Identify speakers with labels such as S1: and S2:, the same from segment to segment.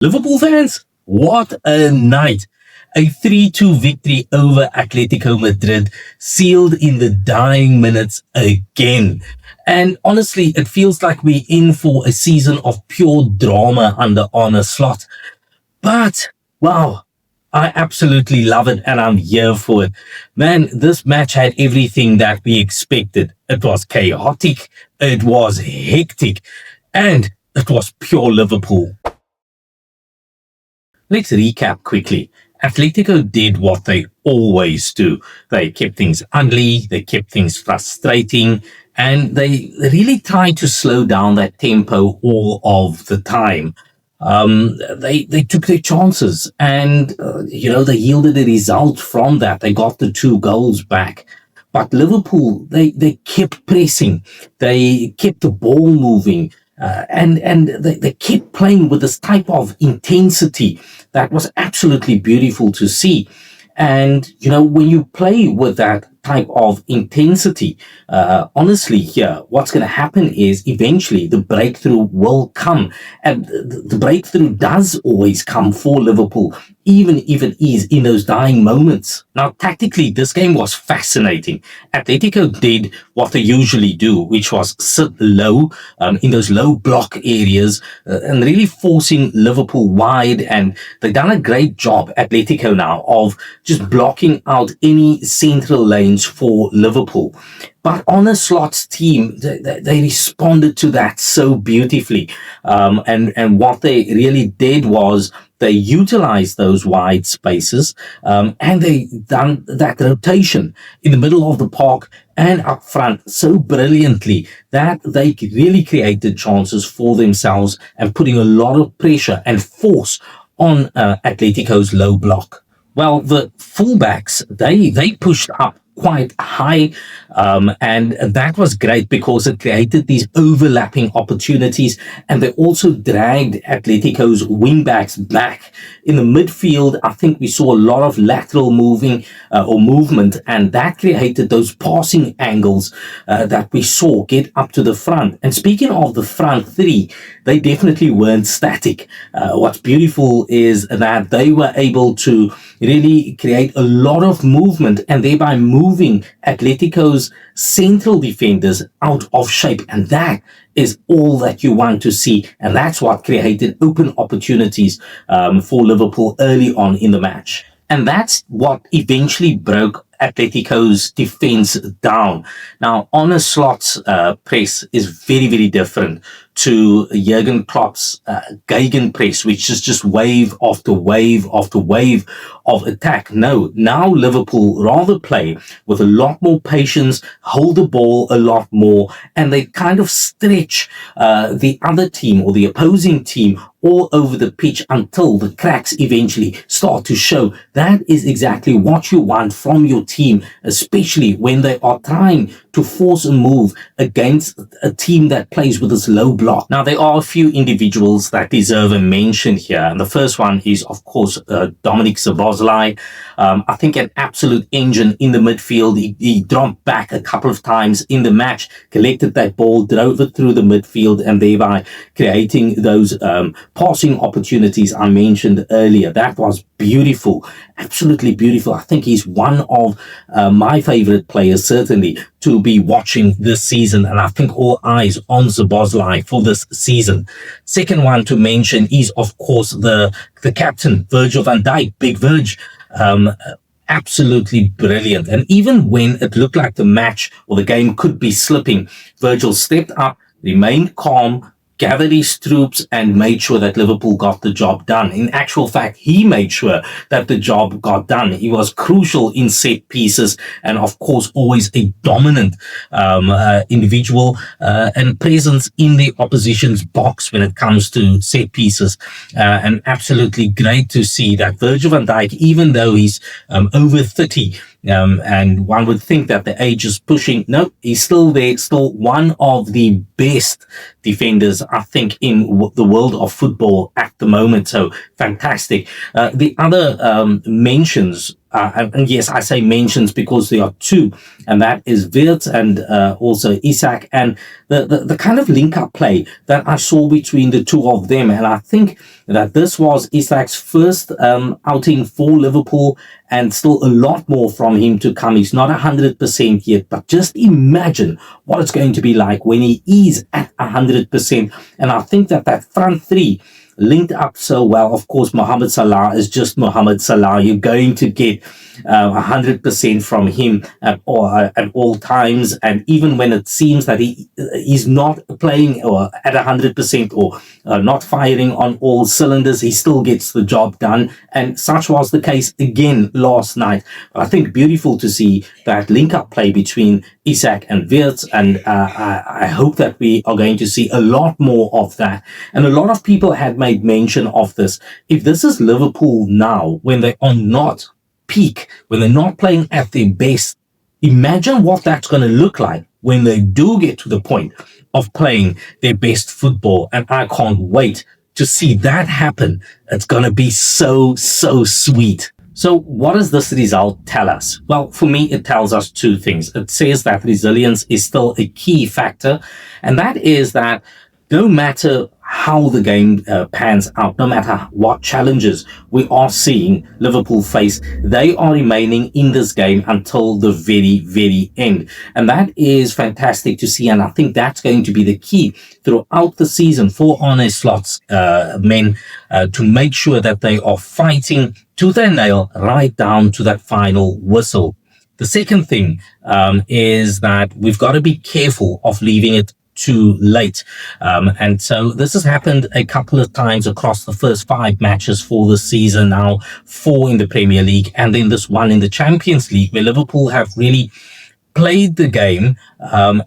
S1: Liverpool fans, what a night. A 3-2 victory over Atlético Madrid, sealed in the dying minutes again. And honestly, it feels like we're in for a season of pure drama under Arne Slot. But, wow, I absolutely love it and I'm here for it. Man, this match had everything that we expected. It was chaotic, it was hectic, and it was pure Liverpool. Let's recap quickly. Atletico did what they always do. They kept things ugly, they kept things frustrating, and they really tried to slow down that tempo all of the time. They took their chances and, they yielded a result from that. They got the 2 goals back. But Liverpool, they kept pressing. They kept the ball moving. And they kept playing with this type of intensity that was absolutely beautiful to see. And, when you play with that type of intensity, honestly here, what's going to happen is eventually the breakthrough will come. And the breakthrough does always come for Liverpool, even if it is in those dying moments. Now, tactically, this game was fascinating. Atletico did what they usually do, which was sit low in those low block areas and really forcing Liverpool wide. And they've done a great job, Atletico now, of just blocking out any central lanes for Liverpool. But Arne Slot's team, they responded to that so beautifully. And what they really did was they utilized those wide spaces, and they done that rotation in the middle of the park and up front so brilliantly that they really created chances for themselves and putting a lot of pressure and force on Atletico's low block. Well, the fullbacks, they pushed up quite high, and that was great because it created these overlapping opportunities, and they also dragged Atletico's wingbacks back. In the midfield, I think we saw a lot of lateral movement, and that created those passing angles that we saw get up to the front. And speaking of the front three, they definitely weren't static. What's beautiful is that they were able to really create a lot of movement and thereby moving Atletico's central defenders out of shape. And that is all that you want to see. And that's what created open opportunities for Liverpool early on in the match. And that's what eventually broke Atletico's defense down. Now, Arne Slot's press is very, very different to Jurgen Klopp's gegenpress, which is just wave after wave after wave of attack. No, now Liverpool rather play with a lot more patience, hold the ball a lot more, and they kind of stretch the other team or the opposing team all over the pitch until the cracks eventually start to show. That is exactly what you want from your team, especially when they are trying to force a move against a team that plays with this low block. Now, there are a few individuals that deserve a mention here. And the first one is, of course, Dominic Szoboszlai. I think an absolute engine in the midfield. He dropped back a couple of times in the match, collected that ball, drove it through the midfield, and thereby creating those passing opportunities I mentioned earlier. That was beautiful, absolutely beautiful. I think he's one of my favorite players, certainly, to be watching this season. And I think all eyes on Szoboszlai for this season. Second one to mention is, of course, the captain, Virgil van Dijk, Big Virg. Absolutely brilliant. And even when it looked like the match or the game could be slipping, Virgil stepped up, remained calm, gathered his troops, and made sure that Liverpool got the job done. In actual fact, he made sure that the job got done. He was crucial in set pieces and, of course, always a dominant individual and presence in the opposition's box when it comes to set pieces. And absolutely great to see that Virgil van Dijk, even though he's over 30, and one would think that the age is pushing. No, he's still there, still one of the best defenders, I think, in the world of football at the moment. So fantastic. The other mentions and yes, I say mentions because there are two, and that is Wirtz and also Isak, and the kind of link-up play that I saw between the two of them. And I think that this was Isak's first outing for Liverpool, and still a lot more from him to come. He's not 100% yet, but just imagine what it's going to be like when he is at 100%. And I think that that front three linked up so well. Of course, Mohamed Salah is just Mohamed Salah. You're going to get 100% from him at all times. And even when it seems that he's not playing or at 100% or not firing on all cylinders, he still gets the job done. And such was the case again last night. I think beautiful to see that link-up play between Isak and Wirtz, and I hope that we are going to see a lot more of that. And a lot of people had made mention of this. If this is Liverpool now, when they are not peak, when they're not playing at their best, imagine what that's going to look like when they do get to the point of playing their best football. And I can't wait to see that happen. It's going to be so sweet. So what does this result tell us? Well, for me, it tells us two things. It says that resilience is still a key factor, and that is that no matter how the game pans out, no matter what challenges we are seeing Liverpool face, they are remaining in this game until the very end. And that is fantastic to see. And I think that's going to be the key throughout the season for Arne Slot's men to make sure that they are fighting tooth and nail right down to that final whistle. The second thing is that we've got to be careful of leaving it too late. And so this has happened a couple of times across the first 5 matches for the season now, 4 in the Premier League, and then this one in the Champions League, where Liverpool have really played the game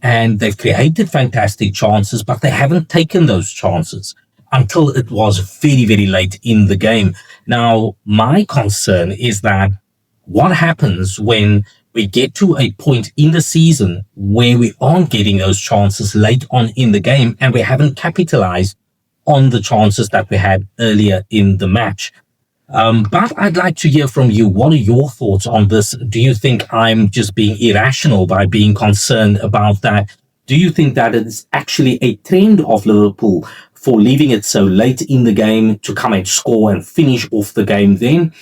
S1: and they've created fantastic chances, but they haven't taken those chances until it was very late in the game. Now, my concern is that what happens when we get to a point in the season where we aren't getting those chances late on in the game and we haven't capitalized on the chances that we had earlier in the match. But I'd like to hear from you. What are your thoughts on this? Do you think I'm just being irrational by being concerned about that? Do you think that it's actually a trend of Liverpool for leaving it so late in the game to come and score and finish off the game then?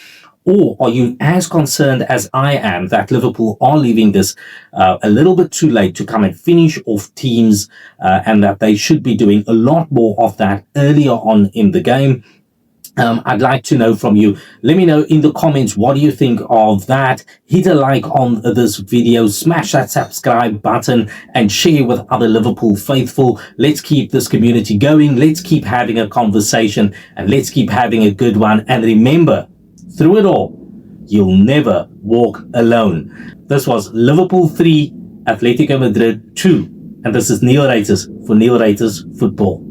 S1: Or are you as concerned as I am that Liverpool are leaving this a little bit too late to come and finish off teams and that they should be doing a lot more of that earlier on in the game? I'd like to know from you. Let me know in the comments, what do you think of that? Hit a like on this video, smash that subscribe button, and share with other Liverpool faithful. Let's keep this community going. Let's keep having a conversation, and let's keep having a good one. And remember, through it all, you'll never walk alone. This was Liverpool 3, Atlético Madrid 2. And this is Neo Raters for Neo Raters Football.